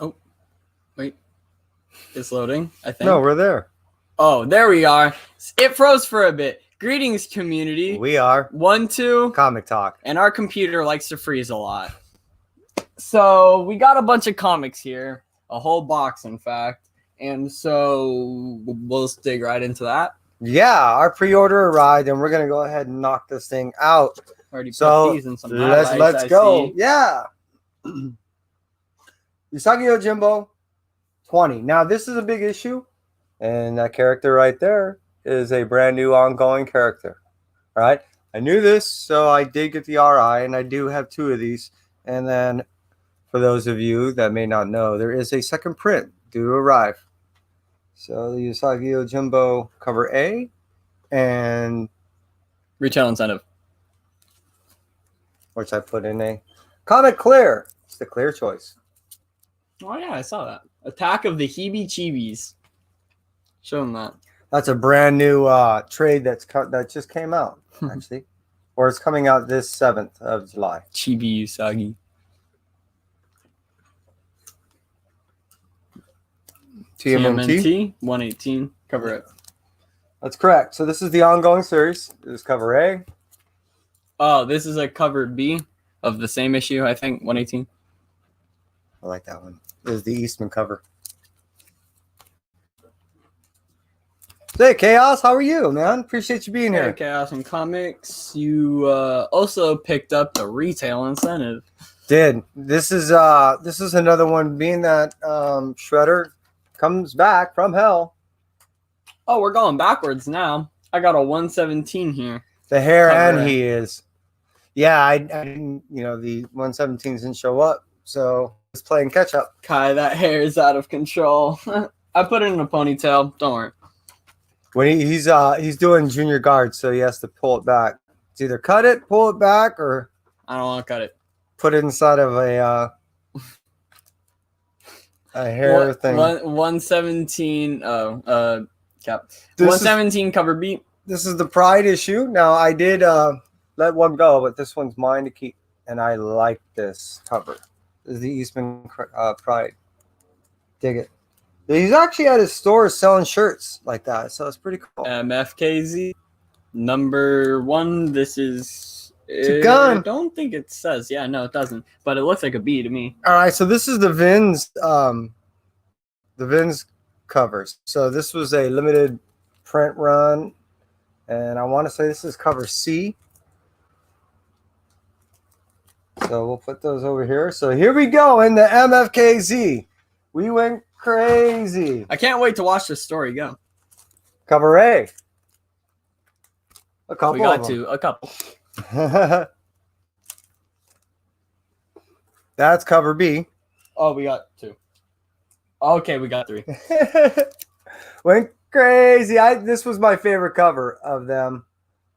Oh, wait. It's loading, I think. No, we're there. Oh, there we are. It froze for a bit. Greetings, community. We are 1, 2. Comic Talk. And our computer likes to freeze a lot. So we got a bunch of comics here. A whole box, in fact. And so we'll just dig right into that. Yeah, our pre-order arrived, and we're going to go ahead and knock this thing out. Already So put these in some highlights, let's I go. see. Yeah. Usagi Yojimbo 20. Now, this is a big issue, and that character right there is a brand new ongoing character. All right. I knew this, so I did get the RI, and I do have 2 of these. And then, for those of you that may not know, there is a second print due to arrive. So, the Usagi Yojimbo cover A, and Retail incentive. which I put in a Comic Clear. It's the clear choice. Oh, yeah, I saw that. Attack of the Heebie-Chiebies. Show them that. That's a brand new trade that just came out, actually. Or it's coming out this 7th of July. Chibi Usagi. TMNT. 118. Cover it. That's correct. So this is the ongoing series. This is cover A. Oh, this is a cover B of the same issue, I think. 118. I like that one. This is the Eastman cover. Hey, Chaos, how are you, man? Appreciate you being Hey, here. Chaos and Comics. You also picked up the retail incentive. Did. This is another one, being that Shredder comes back from hell. Oh, we're going backwards now. I got a 117 here. The hair Cover and A. he is. Yeah, I didn't, the 117s didn't show up, so it's playing catch up. Kai, that hair is out of control. I put it in a ponytail. Don't worry. When he's doing junior guard, so he has to pull it back. It's either cut it, pull it back, or I don't want to cut it. put it inside of a hair thing. 117. Cap. This 117 cover B. This is the Pride issue. Now, I did let one go, but this one's mine to keep, and I like this cover. This is the Eastman Pride. Dig it. He's actually at his store selling shirts like that, so it's pretty cool. MFKZ. Number 1. This is... It's a gun. I don't think it says. Yeah, no, it doesn't. But it looks like a B to me. All right, so this is the Vins covers. So this was a limited print run, and I want to say this is cover C. So we'll put those over here. So here we go in the MFKZ. We went crazy. I can't wait to watch this story go. Cover A. A couple. We got of to a couple. them. That's cover B. Oh, we got 2. Okay, we got 3. Went crazy. This was my favorite cover of them,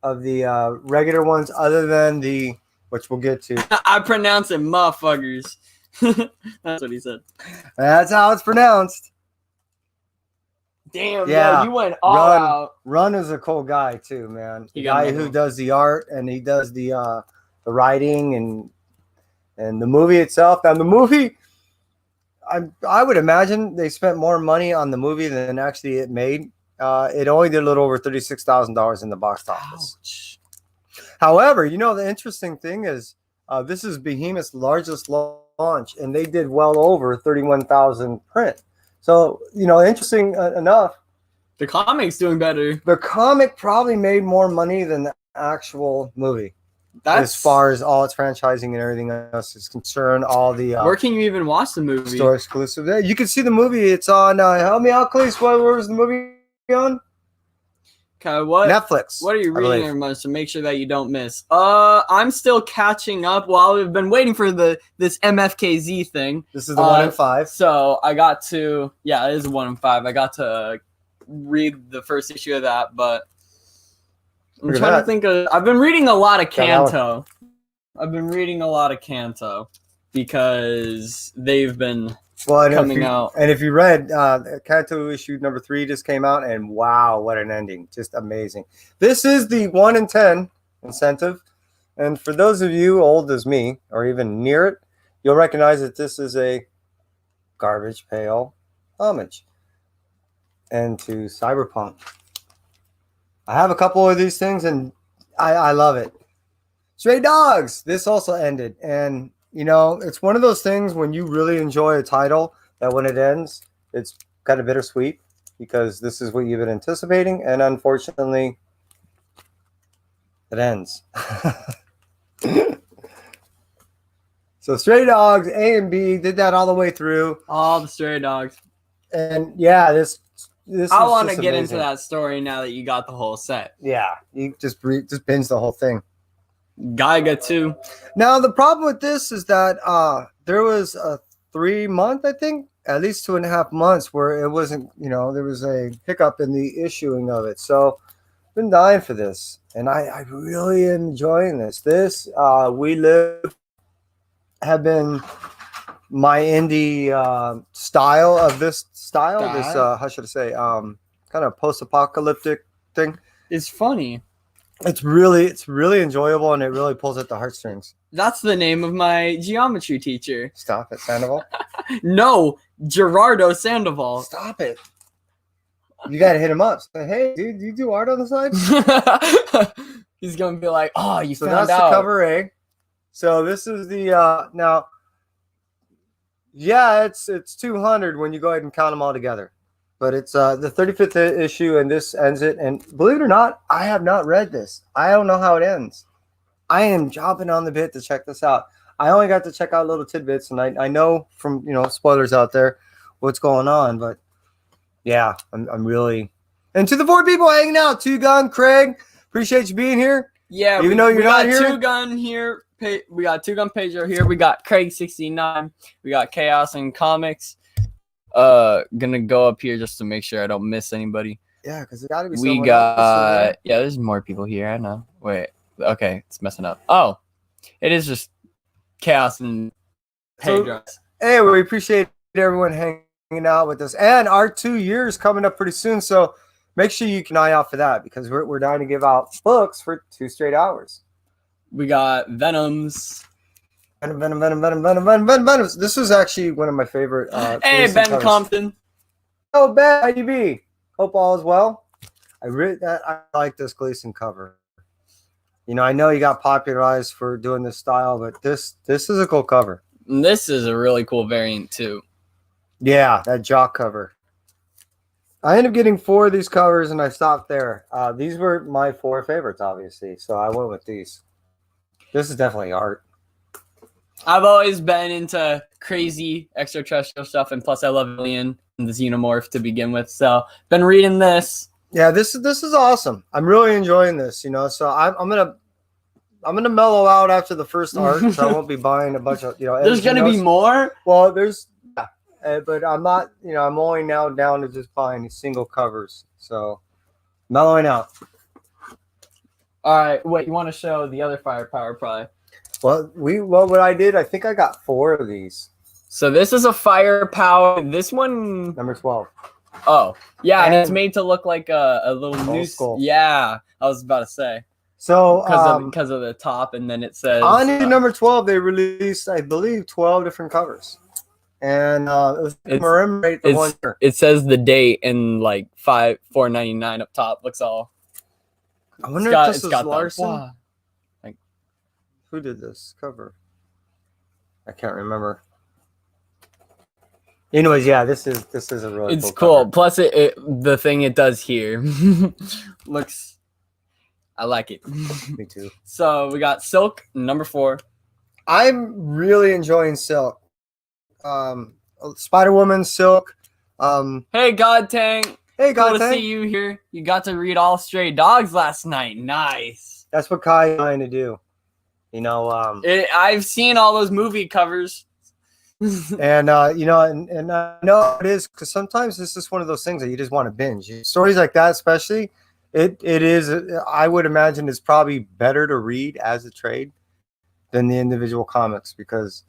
of the regular ones, other than the, which we'll get to. I pronounce it motherfuckers. That's what he said. That's how it's pronounced. Damn, Yeah. yo, you went all out. Run is a cool guy too, man. The You got guy another who one. does the art, and he does the writing and the movie itself. Now the movie, I would imagine they spent more money on the movie than actually it made. It only did a little over $36,000 in the box office. Ouch. However, the interesting thing is this is Behemoth's largest launch, and they did well over 31,000 print. So, interesting enough, The comic's doing better. the comic probably made more money than the actual movie. That's As far as all its franchising and everything else is concerned, all the where can you even watch the movie? store exclusive. Yeah, you can see the movie. It's on, help me out, please. Where was the movie on? Okay, what? Netflix. What are you I reading believe. there, much to make sure that you don't miss? I'm still catching up. Well, I've been waiting for this MFKZ thing. This is the 1 in 5. So I got to, yeah, it is 1 in 5. I got to read the first issue of that, but I'm Look at trying to that. think of. I've been reading a lot of Yeah, that one. Kanto. I've been reading a lot of Kanto because they've been Well, and coming out. And if you read, Kanto issue number 3 just came out, and wow, what an ending. Just amazing. This is the 1 in 10 incentive. And for those of you old as me, or even near it, you'll recognize that this is a garbage pail homage. And to Cyberpunk. I have a couple of these things, and I love it. Stray Dogs. This also ended, and it's one of those things when you really enjoy a title that when it ends, it's kind of bittersweet because this is what you've been anticipating, and unfortunately, it ends. So Stray Dogs A and B did that all the way through. All the Stray Dogs. And yeah, this I want to get into that story now that you got the whole set. Yeah, you just binge the whole thing. Gaiga too. Now the problem with this is that there was a 3 month, I think, at least 2.5 months where it wasn't, there was a hiccup in the issuing of it. So I've been dying for this, and I really am enjoying this. This We Live have been my indie style of this style. This how should I say, kind of post-apocalyptic thing. It's funny. It's really enjoyable, and it really pulls at the heartstrings. That's the name of my geometry teacher. Stop it, Sandoval. No, Gerardo Sandoval. Stop it. You gotta hit him up. Say, hey, dude, do you do art on the side? He's gonna be like, oh, you so found that's out. The cover A. So this is the now. Yeah, it's 200 when you go ahead and count them all together. But it's the 35th issue, and this ends it. And believe it or not, I have not read this. I don't know how it ends. I am jumping on the bit to check this out. I only got to check out little tidbits, and I know from spoilers out there what's going on. But yeah, I'm really. And to the 4 people hanging out, Two Gun, Craig, appreciate you being here. Yeah, even though you're not here. Two Gun here. We got Two Gun Pedro here. We got Craig 69. We got Chaos and Comics. Gonna go up here just to make sure I don't miss anybody. Yeah, because it gotta be. We got there's more people here. I know. Wait, okay, it's messing up. Oh, it is just Chaos and Pedro. So, hey, we appreciate everyone hanging out with us, and our 2 years coming up pretty soon. So make sure you keep an eye out for that because we're dying to give out books for 2 straight hours. We got Venoms. Venom. This was actually one of my favorite. Hey, Ben covers. Compton. Oh, Ben, how you be? Hope all is well. I like this Gleason cover. I know you got popularized for doing this style, but this is a cool cover. And this is a really cool variant too. Yeah, that Jock cover. I ended up getting 4 of these covers, and I stopped there. These were my 4 favorites, obviously, so I went with these. This is definitely art. I've always been into crazy extraterrestrial stuff, and plus I love Alien and the Xenomorph to begin with. So been reading this. Yeah, this is awesome. I'm really enjoying this. So I'm gonna mellow out after the first art, so I won't be buying a bunch of There's gonna be more. Well, there's, but I'm not. I'm only now down to just buying single covers. So mellowing out. All right, wait. You want to show the other firepower, probably? Well, what I did, I think I got 4 of these. So this is a firepower. This one, number 12. Oh, yeah, and it's made to look like a little new skull. Yeah, I was about to say. So because of the top, and then it says on number 12 they released, I believe, 12 different covers, and it was commemorate the 1 year. It says the date and like $4.99 up top. Looks all. I wonder if this is Larson. Who did this cover? I can't remember. Anyways, yeah, this is a really cool. Cover. Plus, the thing it does here looks. I like it. Me too. So we got Silk number 4. I'm really enjoying Silk. Spider-Woman, Silk. Hey, God Tank. Hey, God cool Tank. to see you here. You got to read all Stray Dogs last night. Nice. That's what Kai's trying to do. I've seen all those movie covers. And and I know it is because sometimes this is one of those things that you just want to binge. Stories like that, especially, it is. I would imagine it's probably better to read as a trade than the individual comics because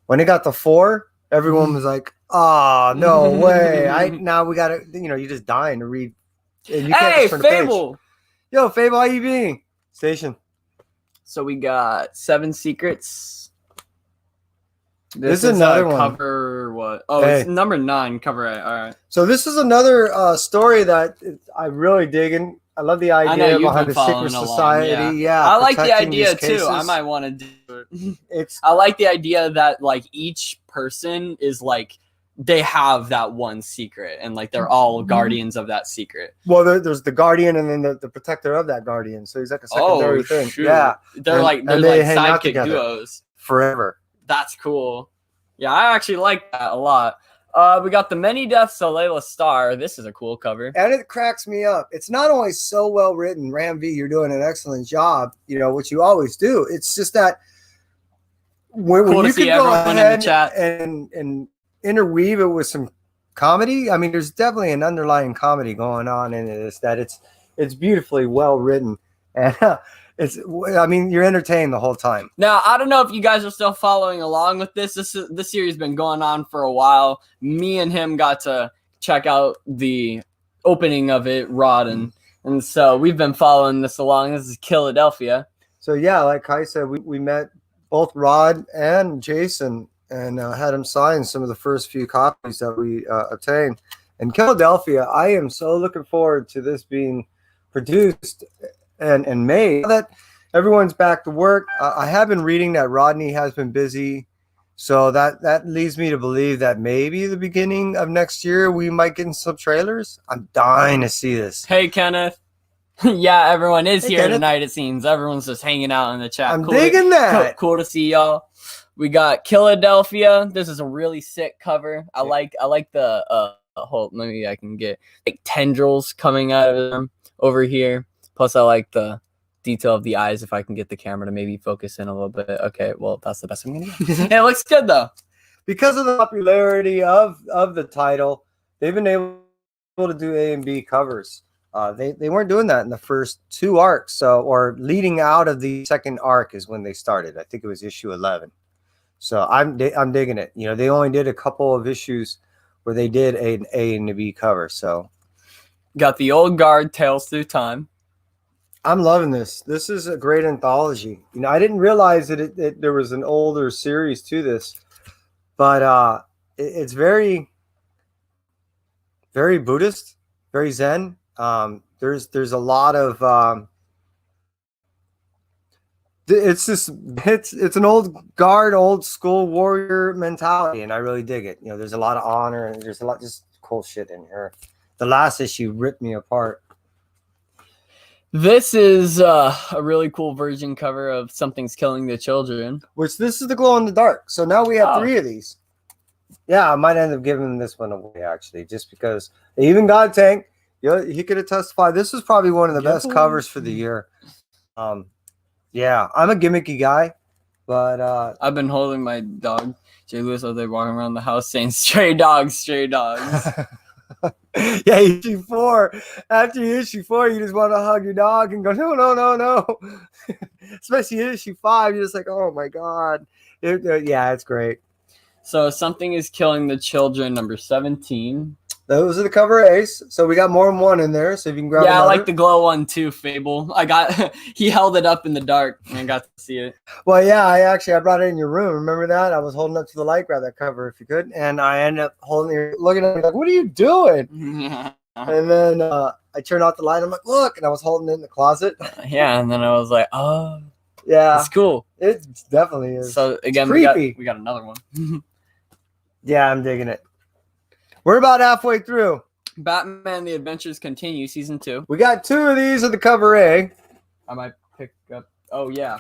when it got to 4, everyone was like, "Oh, no way!" Now we gotta, you're just dying to read. And you can't just turn Fable. Yo, Fable, how you being? Station. So we got 7 Secrets. This is another one. Cover what? Oh, Hey. it's number 9. Cover it. All right. So this is another story that I really dig in. I love the I know idea you've behind been the secret following along. society. Yeah, I like the protecting idea these too. cases. I might want to do it. It's I like the idea that like each person is like they have that one secret and like they're all guardians of that secret. well, there's the guardian and then the protector of that guardian. So he's like a secondary thing. Shoot. Yeah, They're like hang out sidekick together duos. forever. That's cool. Yeah, I actually like that a lot. We got the Many Deaths of Layla Starr. This is a cool cover. And it cracks me up. It's not only so well written, Ram V, you're doing an excellent job, you know, which you always do. It's just that when Cool to you see can go everyone in the ahead chat. and interweave it with some comedy. I mean, there's definitely an underlying comedy going on in this, that it's beautifully well written. And I mean, you're entertained the whole time. Now, I don't know if you guys are still following along with this. This series has been going on for a while. Me and him got to check out the opening of it, Rod, and so we've been following this along. This is Philadelphia. So yeah, like Kai said, we met both Rod and Jason and had him sign some of the first few copies that we obtained. And Philadelphia, I am so looking forward to this being produced and made. Now that everyone's back to work, I have been reading that Rodney has been busy, so that leads me to believe that maybe the beginning of next year we might get some trailers. I'm dying to see this. Hey, Kenneth. Yeah, everyone is here Kenneth. tonight, it seems. Everyone's just hanging out in the chat. I'm digging that. Cool to see y'all. We got Philadelphia. This is a really sick cover. I like the whole, maybe I can get like tendrils coming out of them over here. Plus, I like the detail of the eyes. If I can get the camera to maybe focus in a little bit. Okay, well, that's the best I'm gonna do. It looks good though. Because of the popularity of the title, they've been able to do A and B covers. They weren't doing that in the first 2 arcs, or leading out of the second arc is when they started. I think it was issue 11. So I'm digging it. You know, they only did a couple of issues where they did an A and a B cover. So Got the Old Guard, Tales Through Time. I'm loving this. This is a great anthology. You know, I didn't realize that there was an older series to this, but it's very, very Buddhist, very Zen. There's a lot of it's an old guard, old school warrior mentality, and I really dig it. You know, there's a lot of honor and there's a lot just cool shit in here. The last issue ripped me apart. This is a really cool version cover of Something's Killing the Children. Which this is the glow in the dark. So now we have 3 of these. Yeah, I might end up giving this one away actually, just because they even got Tank. Yeah, he could have testified. This is probably one of the best covers for the year. Yeah, I'm a gimmicky guy, but I've been holding my dog, Jay Lewis, out there walking around the house saying, "Stray dogs, stray dogs." Yeah, issue 4. After issue 4, you just want to hug your dog and go, no, no, no, no. Especially issue 5, you're just like, oh my god. Yeah, it's great. So Something is Killing the Children, number 17. Those are the cover A's. So we got more than one in there. So if you can grab Yeah, another. I like the glow one too, Fable. He held it up in the dark and I got to see it. Well, yeah, I brought it in your room. Remember that? I was holding up to the light, grab that cover if you could. And I ended up looking at me like, what are you doing? And then I turned off the light. I'm like, look. And I was holding it in the closet. Yeah, and then I was like, oh, yeah. it's cool. It definitely is. So again, creepy. we got another one. Yeah, I'm digging it. We're about halfway through. Batman: The Adventures Continue, season 2. We got 2 of these at the cover A. I might pick up. Oh yeah,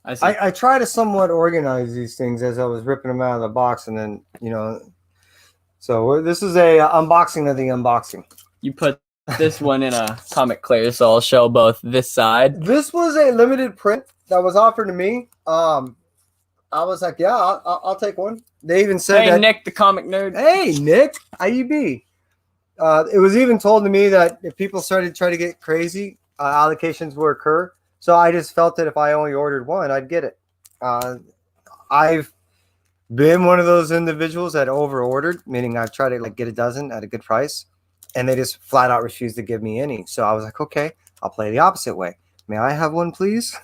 I see. I try to somewhat organize these things as I was ripping them out of the box, and then so this is a unboxing of the unboxing. You put this one in a comic clear, so I'll show both this side. This was a limited print that was offered to me. I was like, yeah, I'll take one. They even said, "Hey, Nick, the comic nerd." Hey, Nick, how you be? It was even told to me that if people started to try to get crazy, allocations will occur. So I just felt that if I only ordered one, I'd get it. I've been one of those individuals that over-ordered, meaning I've tried to get a dozen at a good price, and they just flat out refused to give me any. So I was like, okay, I'll play the opposite way. May I have one, please?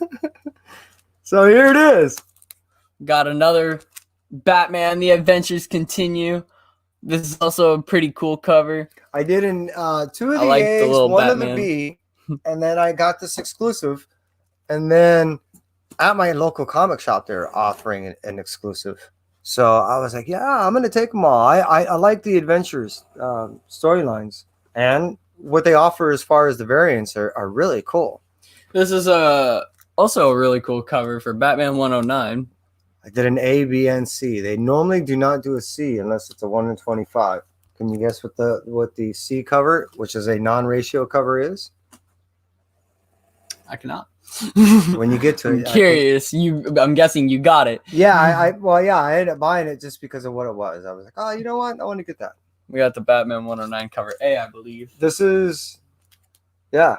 So here it is. Got another Batman: The Adventures Continue. This is also a pretty cool cover. I did in 2 of I the like the A's, little 1 of the Batman. B, and then I got this exclusive. And then at my local comic shop, they're offering an exclusive. So I was like, yeah, I'm going to take them all. I like the adventures storylines. And what they offer as far as the variants are really cool. This is also a really cool cover for Batman 109. I did an A, B, and C. They normally do not do a C unless it's a 1 in 25. Can you guess what the C cover, which is a non-ratio cover, is? I cannot. When you get to I'm it, curious. I'm guessing you got it. Yeah, I ended up buying it just because of what it was. I was like, oh, you know what? I want to get that. We got the Batman 109 cover A, I believe. This is, yeah.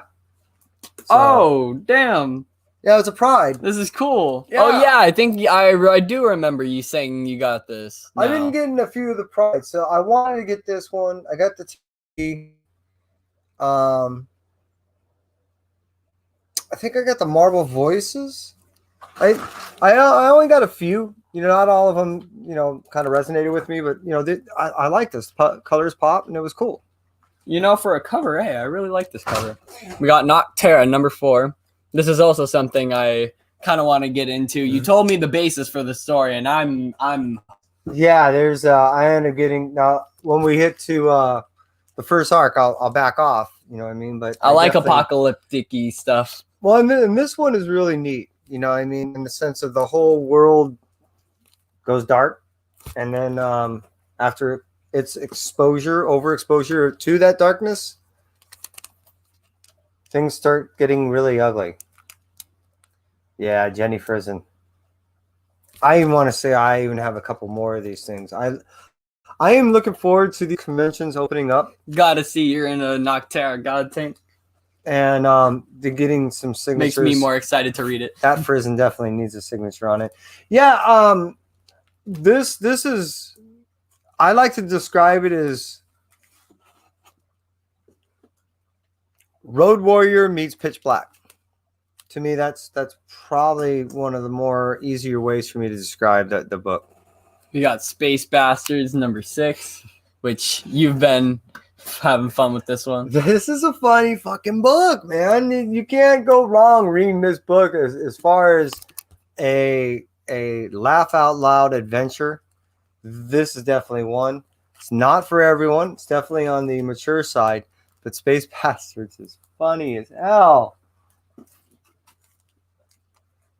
So, oh, damn. Yeah, it's a Pride. This is cool. Yeah. Oh, yeah. I think I do remember you saying you got this. I've been getting a few of the Pride, so I wanted to get this one. I got the T. I think I got the Marvel Voices. I only got a few. You know, not all of them, you know, kind of resonated with me, but, you know, I like this. Colors pop, and it was cool. You know, for a cover A, I really like this cover. We got Nocterra, number 4. This is also something I kind of want to get into. You told me the basis for the story, and I'm. Yeah, there's. I end up getting now when we hit to the first arc. I'll back off. You know what I mean? But I like apocalyptic-y stuff. Well, and this one is really neat. You know what I mean? In the sense of the whole world goes dark, and then after its overexposure to that darkness, things start getting really ugly. Yeah, Jenny Frison. I even want to say I even have a couple more of these things. I am looking forward to the conventions opening up. Gotta see you're in a Nocterra God tank. And the getting some signatures. Makes me more excited to read it. That Frison definitely needs a signature on it. Yeah, this is, I like to describe it as Road Warrior meets Pitch Black. To me, that's probably one of the more easier ways for me to describe the book. We got Space Bastards, number 6, which you've been having fun with this one. This is a funny fucking book, man. You can't go wrong reading this book as far as a laugh out loud adventure. This is definitely one. It's not for everyone. It's definitely on the mature side, but Space Bastards is funny as hell.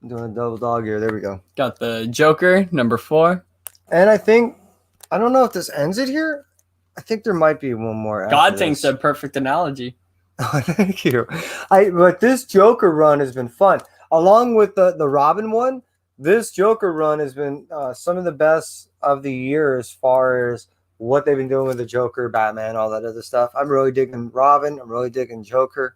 I'm doing a double dog here. There we go. Got the Joker, number 4. And I don't know if this ends it here. I think there might be one more. God thinks a perfect analogy. Oh, thank you. But this Joker run has been fun. Along with the Robin one, this Joker run has been some of the best of the year as far as what they've been doing with the Joker, Batman, all that other stuff. I'm really digging Robin. I'm really digging Joker.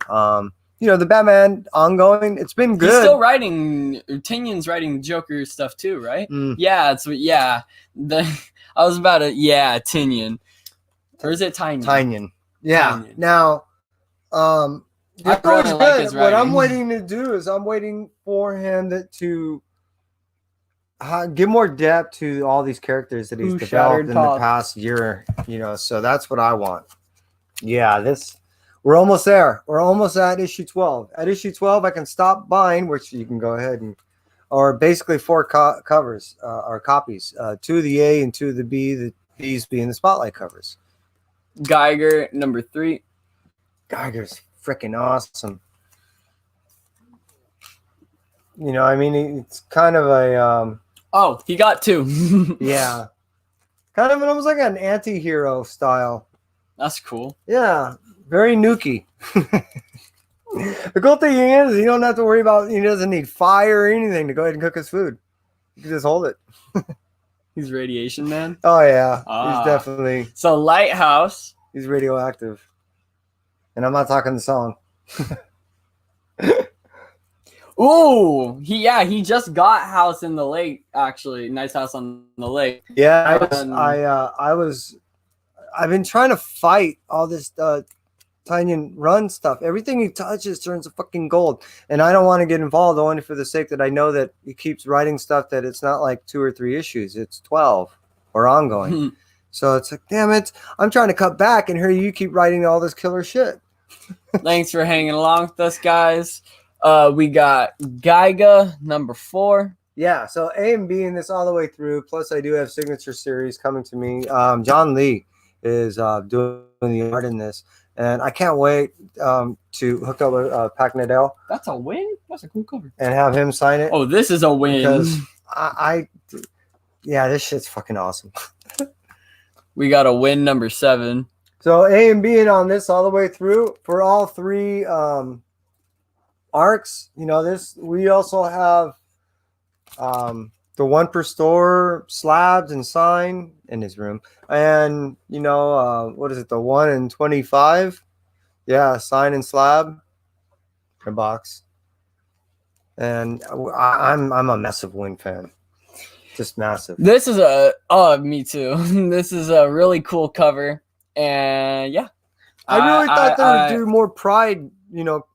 You know, the Batman ongoing, it's been good. He's still writing, Tynion's writing Joker stuff too, right? Yeah, I was about to, Tynion. Or is it Tynion? Tynion. Yeah. Tynion. Now, I really like his what writing. I'm waiting to do is I'm waiting for him to give more depth to all these characters that he's developed in the past year. You know, so that's what I want. Yeah, we're almost there. We're almost at issue 12. At issue 12, I can stop buying, which you can go ahead and, or basically 4 covers or copies, 2 of the A and 2 of the B. The B's being the spotlight covers. Geiger, number 3. Geiger's freaking awesome. You know, I mean, it's kind of a oh, he got 2. yeah, kind of almost like an anti-hero style. That's cool. Yeah, very Nuki. The cool thing is, you don't have to worry about. He doesn't need fire or anything to go ahead and cook his food. You can just hold it. He's Radiation Man. Oh yeah, he's definitely. So Lighthouse. He's radioactive, and I'm not talking the song. Ooh, he just got House in the Lake. Actually, Nice House on the Lake. Yeah, I've been trying to fight all this Tynion Run stuff. Everything he touches turns to fucking gold. And I don't want to get involved only for the sake that I know that he keeps writing stuff that it's not like 2 or 3 issues. It's 12 or ongoing. So it's like, damn it. I'm trying to cut back and here you keep writing all this killer shit. Thanks for hanging along with us, guys. We got Geiga number 4. Yeah, so A and B in this all the way through. Plus, I do have signature series coming to me. John Lee is doing the art in this. And I can't wait to hook up with Pac Nadell. That's a win? That's a cool cover. And have him sign it. Oh, this is a win. Because yeah, this shit's fucking awesome. We got a win number 7. So A and B in on this all the way through for all 3 arcs. You know, this we also have the 1 per store slabs and sign in his room, and you know what is it, the 1 in 25? Yeah, sign and slab in a box. And I'm a massive Win fan, just massive. This is me too. This is a really cool cover, and yeah, I really thought they would do more Pride, you know,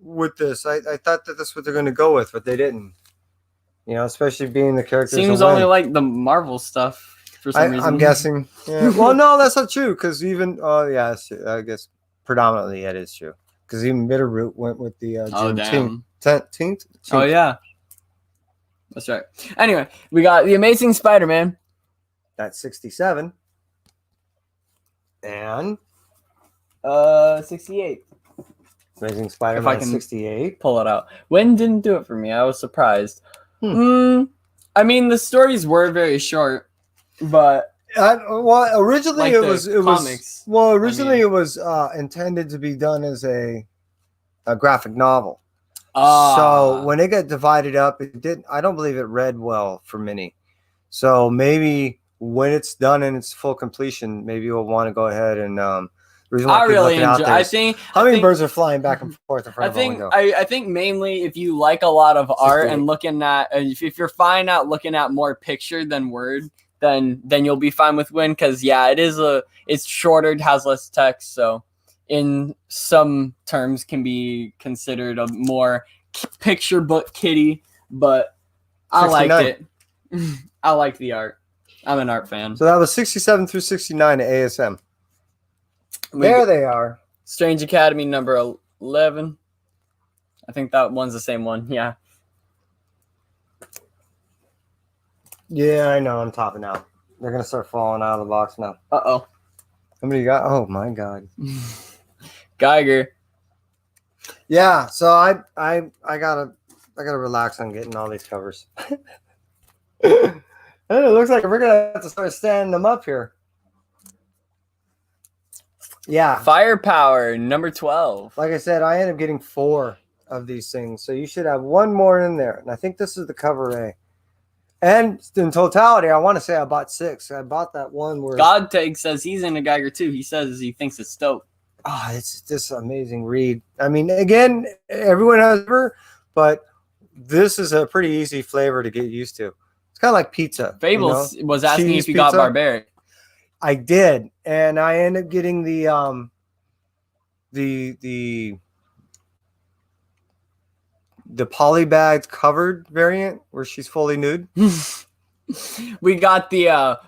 with this. I thought that that's what they're going to go with, but they didn't. You know, especially being the characters. Seems only like the Marvel stuff for some reason. I'm guessing. Yeah. Well, no, that's not true. Because even, yeah, I guess predominantly it is true. Because even Bitterroot went with the Juneteenth. Oh, yeah. That's right. Anyway, we got The Amazing Spider-Man. That's 67. And 68. Amazing Spider-Man 68. Pull it out. Wynn didn't do it for me. I was surprised. I mean, the stories were very short, but well, originally like it was comics, it was intended to be done as a graphic novel. So when it got divided up, it didn't. I don't believe it read well for many. So maybe when it's done in its full completion, maybe we'll want to go ahead and. I really enjoy. I think hummingbirds are flying back and forth in front of the window. I think mainly if you like a lot of art and looking at, if you're fine at looking at more picture than word, then you'll be fine with Win. Because yeah, it's shorter, it has less text, so in some terms can be considered a more picture book kitty. But I liked it. I like the art. I'm an art fan. So that was 67 through 69 at ASM. There they are. Strange Academy number 11. I think that one's the same one. Yeah. Yeah, I know. I'm topping out. They're going to start falling out of the box now. Uh-oh. How many you got? Oh, my God. Geiger. Yeah, so I gotta relax on getting all these covers. And it looks like we're going to have to start standing them up here. Yeah. Firepower, number 12. Like I said, I ended up getting 4 of these things. So you should have 1 more in there. And I think this is the cover A. And in totality, I want to say I bought 6. I bought that one where... Godtag says he's into Geiger too. He says he thinks it's dope. Oh, it's just amazing read. I mean, again, everyone has her, but this is a pretty easy flavor to get used to. It's kind of like pizza. Fables was asking Cheese if you pizza. got Barbaric. I did, and I ended up getting the polybagged covered variant where she's fully nude. We got the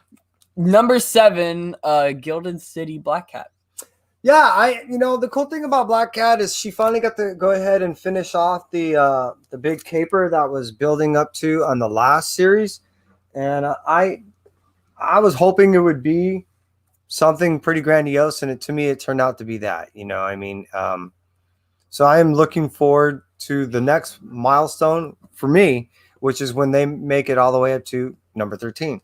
number 7 Gilded City Black Cat. Yeah, the cool thing about Black Cat is she finally got to go ahead and finish off the big caper that was building up to on the last series, and I was hoping it would be something pretty grandiose, and to me, it turned out to be that. So I am looking forward to the next milestone for me, which is when they make it all the way up to number 13.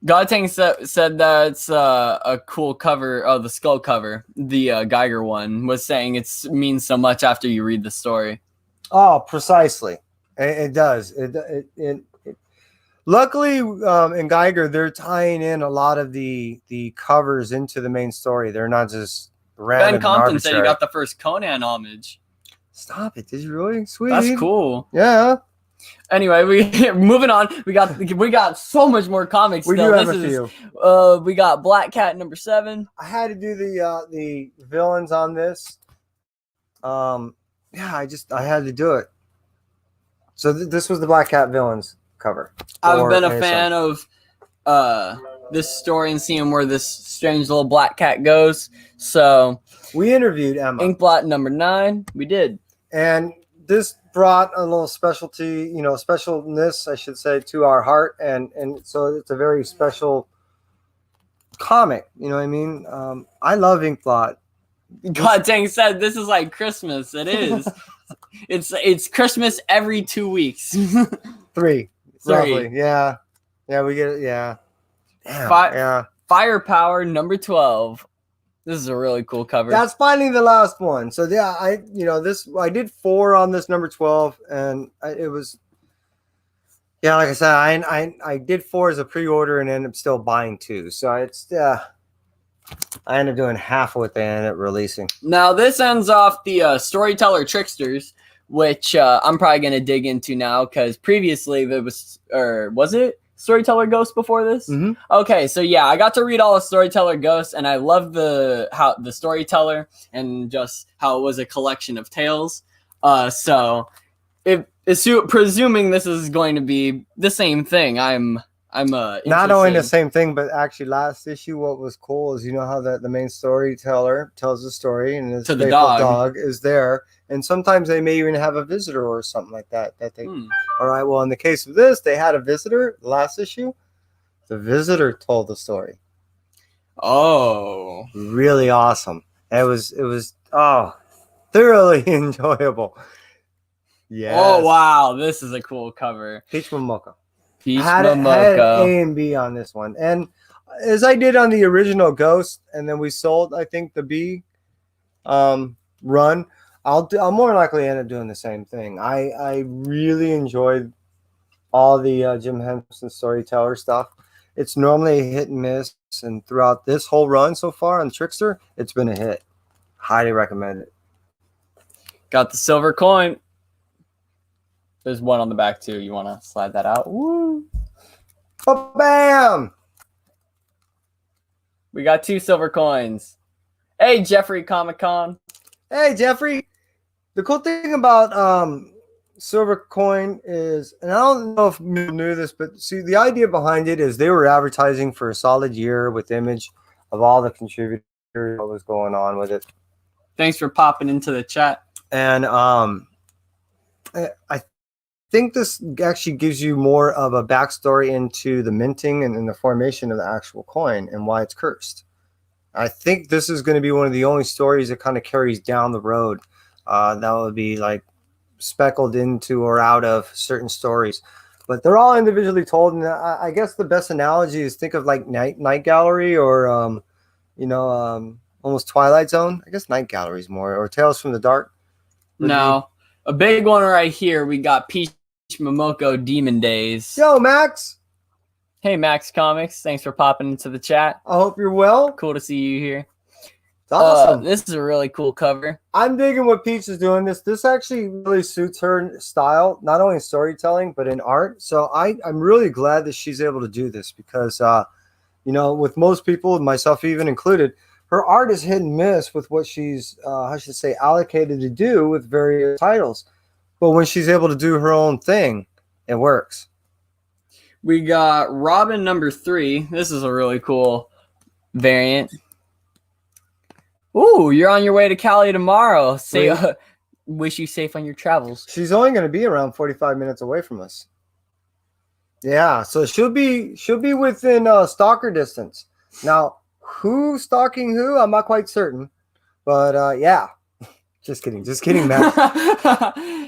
Godtang said that's a cool cover. Oh, the skull cover, the Geiger one, was saying it means so much after you read the story. Oh, precisely. It does. Luckily, in Geiger, they're tying in a lot of the covers into the main story. They're not just random. Ben Compton said he got the first Conan homage. Stop it! Did you really? Sweet. That's cool. Yeah. Anyway, we moving on. We got so much more comics. We still. do have This a is, few. We got Black Cat number 7. I had to do the villains on this. Yeah, I had to do it. So this was the Black Cat villains cover. I've been a fan of this story and seeing where this strange little black cat goes. So we interviewed Emma. Inkblot number 9. We did. And this brought a little specialty, specialness, I should say, to our heart. And so it's a very special comic. You know what I mean? I love Inkblot. God dang said this is like Christmas. It is. It's Christmas every 2 weeks. 3. Roughly. Yeah. Yeah, we get it. Yeah. Damn, yeah. Firepower number 12. This is a really cool cover. That's finally the last one. So yeah, I did 4 on this number 12, and it was, yeah, like I said, I did 4 as a pre-order and ended up still buying 2. So I ended up doing half of what they ended up releasing. Now this ends off the Storyteller Tricksters, which I'm probably gonna dig into now because previously there was it Storyteller Ghost before this? Mm-hmm. Okay, so yeah, I got to read all of Storyteller Ghost, and I love the Storyteller and just how it was a collection of tales. So presuming this is going to be the same thing, I'm not only the same thing, but actually last issue, what was cool is how the main storyteller tells the story, and his faithful dog is there, and sometimes they may even have a visitor or something like that they. All right. Well, in the case of this, they had a visitor. Last issue, the visitor told the story. Oh, really awesome! It was thoroughly enjoyable. Yeah. Oh wow, this is a cool cover. Peach Momoko. I had A and B on this one, and as I did on the original Ghost, and then we sold, I think, the B run. I'll more likely end up doing the same thing. I really enjoyed all the Jim Henson Storyteller stuff. It's normally a hit and miss, and throughout this whole run so far on Trickster, it's been a hit. Highly recommend it. Got the silver coin. There's one on the back too. You want to slide that out? Woo! Bam! We got 2 silver coins. Hey, Jeffrey Comic-Con. Hey, Jeffrey. The cool thing about silver coin is, and I don't know if you knew this, but see, the idea behind it is they were advertising for a solid year with image of all the contributors, what was going on with it. Thanks for popping into the chat. And I think this actually gives you more of a backstory into the minting and the formation of the actual coin and why it's cursed. I think this is going to be one of the only stories that kind of carries down the road that would be like speckled into or out of certain stories. But they're all individually told, and I guess the best analogy is think of like Night Gallery or almost Twilight Zone. I guess Night Gallery is more, or Tales from the Dark. No, a big one right here. We got Peach Momoko Demon Days. Yo, Max. Hey, Max Comics. Thanks for popping into the chat. I hope you're well. Cool to see you here. It's awesome. This is a really cool cover. I'm digging what Peach is doing. This actually really suits her style, not only in storytelling, but in art. So I'm really glad that she's able to do this because, with most people, myself even included, her art is hit and miss with what she's, allocated to do with various titles. But when she's able to do her own thing, it works. We got Robin number 3. This is a really cool variant. Ooh, you're on your way to Cali tomorrow. Wish you safe on your travels. She's only going to be around 45 minutes away from us. Yeah, so she'll be within stalker distance. Now, who's stalking who? I'm not quite certain, but yeah. Just kidding, man.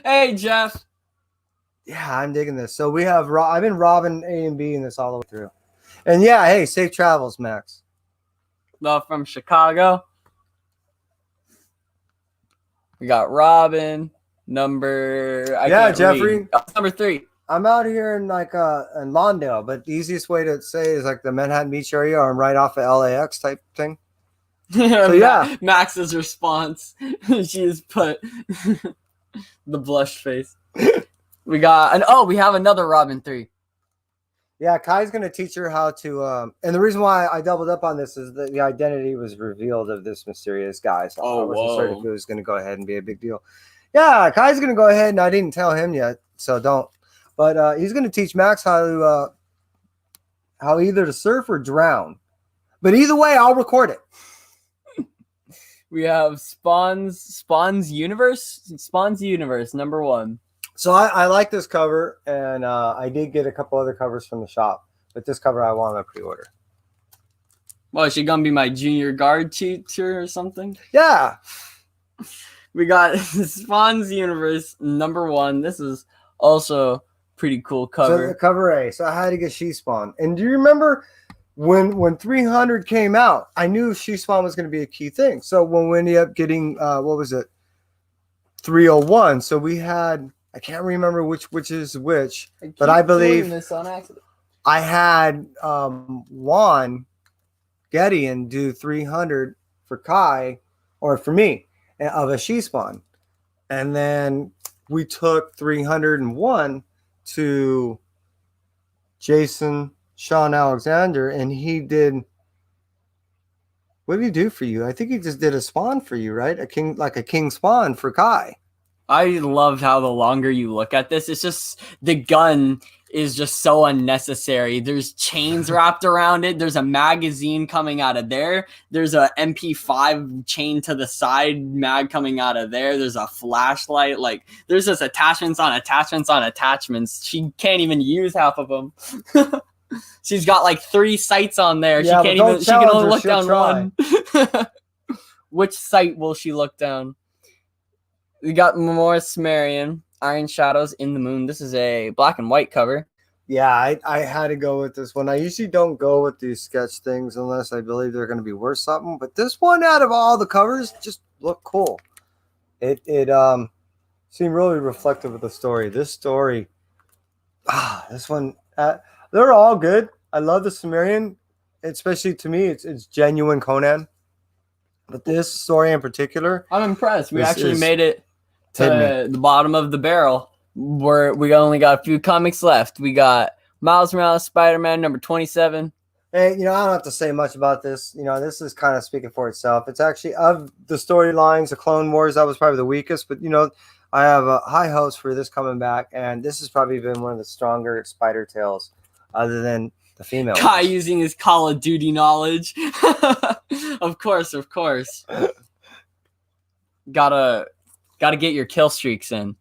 Hey, Jeff. Yeah, I'm digging this. So we have I've been robbing A and B in this all the way through, and yeah, hey, safe travels, Max. Love from Chicago. We got Robin number. Jeffrey. Number 3. I'm out here in in Lawndale, but the easiest way to say is like the Manhattan Beach area, or I'm right off of LAX type thing. So yeah, We got we have another Robin 3. Yeah, Kai's going to teach her how to. And the reason why I doubled up on this is that the identity was revealed of this mysterious guy. So I wasn't certain if it was going to go ahead and be a big deal. Yeah, Kai's going to go ahead, and I didn't tell him yet, so don't. But he's going to teach Max how either to surf or drown. But either way, I'll record it. We have Spawn's Universe number 1. So I like this cover, and I did get a couple other covers from the shop, but this cover I want to pre-order. Well, is she gonna be my junior guard teacher or something? Yeah. We got Spawn's Universe number 1. This is also pretty cool cover. So cover A. So I had to get She Spawn. And do you remember when 300 came out? I knew She Spawn was going to be a key thing. So when we ended up getting 301. So we had. I can't remember which is which, but I believe this on accident. I had Juan Gideon do 300 for Kai, or for me, of a She Spawn. And then we took 301 to Jason Sean Alexander, and he did. What did he do for you? I think he just did a spawn for you, right? A king spawn for Kai. I loved how the longer you look at this, it's just the gun is just so unnecessary. There's chains wrapped around it. There's a magazine coming out of there. There's a MP5 chain to the side mag coming out of there. There's a flashlight. Like, there's just attachments on attachments on attachments. She can't even use half of them. She's got like 3 sights on there. Yeah, she can only look down one. Which sight will she look down? We got Morris Marion, Iron Shadows in the Moon. This is a black and white cover. Yeah, I had to go with this one. I usually don't go with these sketch things unless I believe they're going to be worth something. But this one, out of all the covers, just looked cool. It seemed really reflective of the story. This story, this one, they're all good. I love the Sumerian, especially to me. It's genuine Conan. But this story in particular, I'm impressed. We actually made it to the bottom of the barrel. We only got a few comics left. We got Miles Morales Spider-Man number 27. Hey, I don't have to say much about this. This is kind of speaking for itself. It's actually, of the storylines, the Clone Wars, that was probably the weakest. But, I have a high hopes for this coming back. And this has probably been one of the stronger Spider Tales other than the female Kai ones. using his Call of Duty knowledge. Of course. Gotta get your kill streaks in.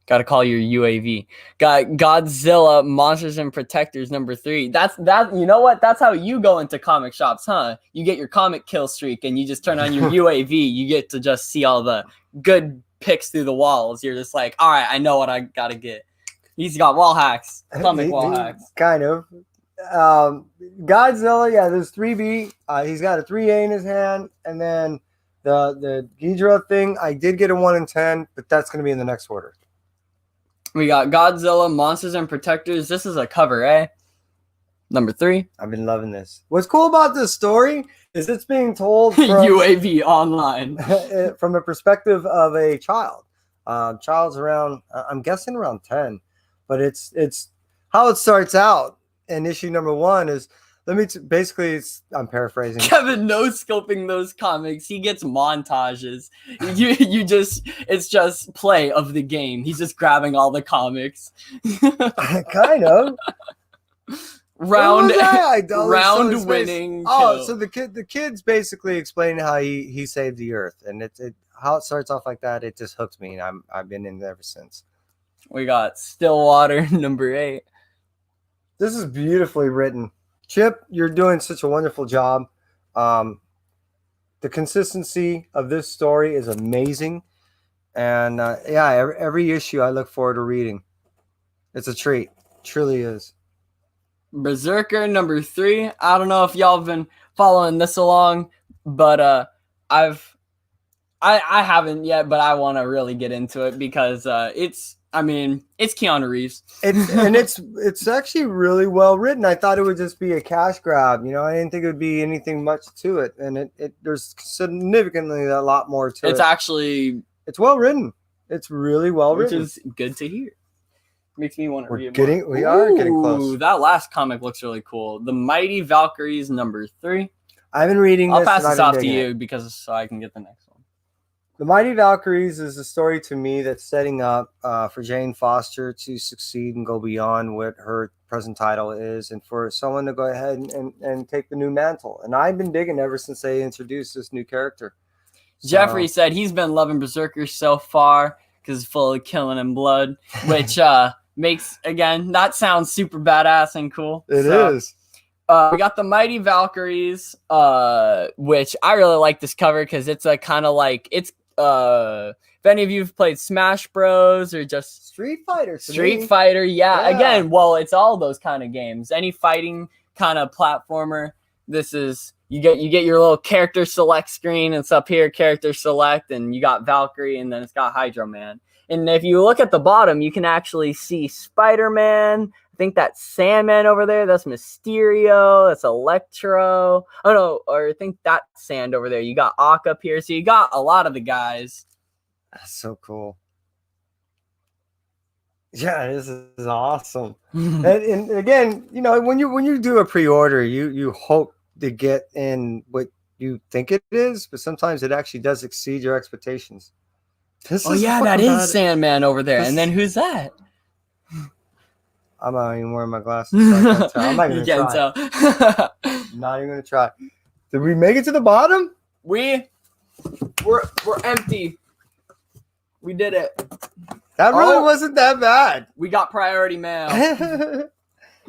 Gotta call your UAV. Got Godzilla Monsters and Protectors number 3. That's you know what? That's how you go into comic shops, huh? You get your comic kill streak and you just turn on your UAV. You get to just see all the good picks through the walls. You're just like, all right, I know what I gotta get. He's got wall hacks, comic wall hacks. Kind of. Godzilla, yeah, there's 3B. He's got a 3A in his hand, and then the Ghidra thing, I did get a 1 in 10, but that's going to be in the next order. We got Godzilla Monsters and Protectors. This is a cover, eh? Number 3. I've been loving this. What's cool about this story is it's being told from UAV online from a perspective of a child. Child's around, I'm guessing around 10, but it's how it starts out. And issue number 1 is, I'm paraphrasing. Kevin no-scoping those comics. He gets montages. It's just play of the game. He's just grabbing all the comics. Kind of. round so winning. Oh, so the kid's basically explaining how he saved the earth, and how it starts off like that. It just hooked me, and I've been in it ever since. We got Stillwater number 8. This is beautifully written. Chip, you're doing such a wonderful job. The consistency of this story is amazing. And every issue I look forward to reading. It's a treat. It truly is. Berserker number 3. I don't know if y'all have been following this along, but I haven't yet, but I want to really get into it because it's Keanu Reeves. It's actually really well written. I thought it would just be a cash grab. I didn't think it would be anything much to it. And there's significantly a lot more to it. It's actually... It's well written. It's really well written. Which is good to hear. Makes me want to read more. We are getting close. That last comic looks really cool. The Mighty Valkyries #3. I've been reading this. I'll pass this off to you because so I can get the next one. The Mighty Valkyries is a story to me that's setting up for Jane Foster to succeed and go beyond what her present title is, and for someone to go ahead and take the new mantle. And I've been digging ever since they introduced this new character. So, Jeffrey said he's been loving Berserker so far because it's full of killing and blood, which makes, again, that sounds super badass and cool. It is. We got the Mighty Valkyries, which I really like this cover because it's a kind of like, it's if any of you have played Smash Bros or just Street Fighter, yeah. Again, well, it's all those kind of games. Any fighting kind of platformer. This is you get your little character select screen. It's up here, character select, and you got Valkyrie, and then it's got Hydro Man. And if you look at the bottom, you can actually see Spider-Man. I think that's Sandman over there. That's Mysterio. That's Electro. Oh no, or I think that's Sand over there. You got Ock up here, so you got a lot of the guys. That's so cool. Yeah, this is awesome. and again, you know, when you do a pre-order, you hope to get in what you think it is, but sometimes it actually does exceed your expectations. That is Sandman over there. And then who's that? I'm not even wearing my glasses. So I can't tell. I'm not even gonna try. Not even gonna try. Did we make it to the bottom? We're empty. We did it. That really wasn't that bad. We got priority mail.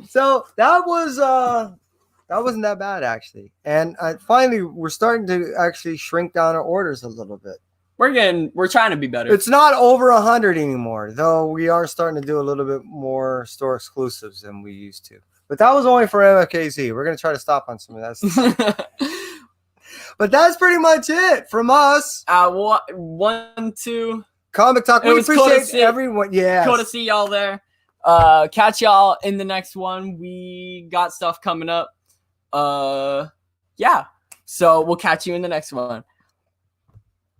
So that wasn't that bad actually. And finally, we're starting to actually shrink down our orders a little bit. We're trying to be better. It's not over 100 anymore, though. We are starting to do a little bit more store exclusives than we used to. But that was only for MFKZ. We're gonna try to stop on some of that stuff. But that's pretty much it from us. 1, 2. Comic Talk. We appreciate everyone. Yeah. Cool to see y'all there. Catch y'all in the next one. We got stuff coming up. Yeah. So we'll catch you in the next one.